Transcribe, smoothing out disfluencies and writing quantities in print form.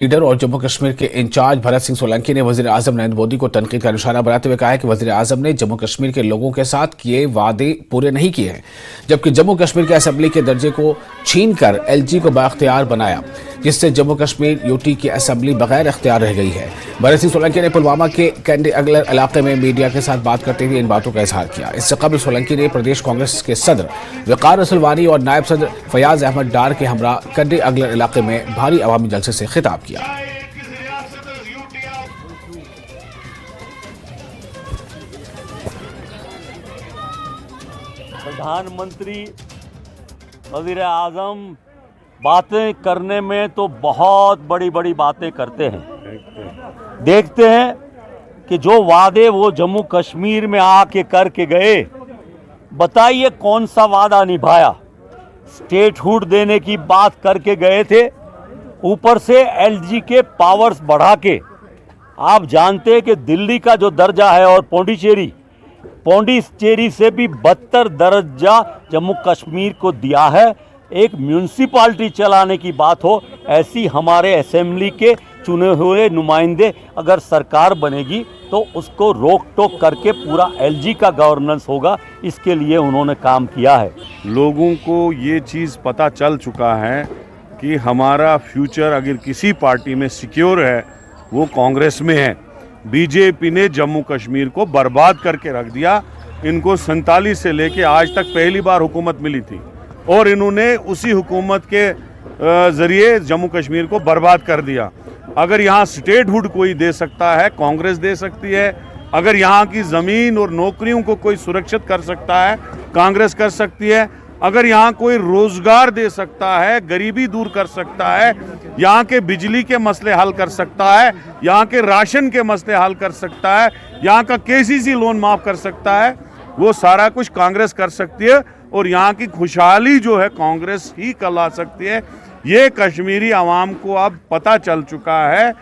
Leader और जम्मू कश्मीर के in charge Bharat Singh Solanki ने वजीर आजम नरेंद्र मोदी को तनकीद का निशाना बनाते हुए कहा है कि वजीर आजम ने जम्मू कश्मीर के लोगों के साथ किए वादे पूरे नहीं किए हैं, जबकि जम्मू कश्मीर के असेंबली के दर्जे को छीनकर एलजी को बाख्तियार बनाया, जिससे जम्मू कश्मीर यूटी की असेंबली बगैर इख्तियार रह गई है। भरत सिंह सोलंकी ने पुलवामा के कैंडी अगलर इलाके में मीडिया के साथ बात करते हुए इन बातों का इजहार किया। इससे कबल सोलंकी ने प्रदेश कांग्रेस के सदर वकार रसूलवानी और नायब सदर फयाज अहमद डार के हमरा कैंडी अगलर इलाके में भारी अवामी जलसे से खिताब किया। प्रधानमंत्री वज़ीर आज़म बातें करने में तो बहुत बड़ी बड़ी बातें करते हैं। देखते हैं कि जो वादे वो जम्मू कश्मीर में आके करके गए, बताइए कौन सा वादा निभाया। स्टेटहुड देने की बात करके गए थे, ऊपर से एलजी के पावर्स बढ़ा के। आप जानते हैं कि दिल्ली का जो दर्जा है और पौंडीचेरी से भी बदतर दर्जा जम्मू कश्मीर को दिया है। एक म्यूनिसिपालिटी चलाने की बात हो, ऐसी हमारे असेंबली के चुने हुए नुमाइंदे अगर सरकार बनेगी तो उसको रोक टोक करके पूरा एलजी का गवर्नेंस होगा। इसके लिए उन्होंने काम किया है। लोगों को ये चीज़ पता चल चुका है कि हमारा फ्यूचर अगर किसी पार्टी में सिक्योर है वो कांग्रेस में है। बीजेपी ने जम्मू कश्मीर को बर्बाद करके रख दिया। इनको 47 से लेके आज तक पहली बार हुकूमत मिली थी और इन्होंने उसी हुकूमत के ज़रिए जम्मू कश्मीर को बर्बाद कर दिया। अगर यहाँ स्टेटहुड कोई दे सकता है, कांग्रेस दे सकती है। अगर यहाँ की ज़मीन और नौकरियों को कोई सुरक्षित कर सकता है, कांग्रेस कर सकती है। अगर यहाँ कोई रोज़गार दे सकता है, गरीबी दूर कर सकता है, यहाँ के बिजली के मसले हल कर सकता है, यहाँ के राशन के मसले हल कर सकता है, यहाँ का केसीसी लोन माफ़ कर सकता है, वो सारा कुछ कांग्रेस कर सकती है। और यहाँ की खुशहाली जो है कांग्रेस ही ला सकती है। ये कश्मीरी आवाम को अब पता चल चुका है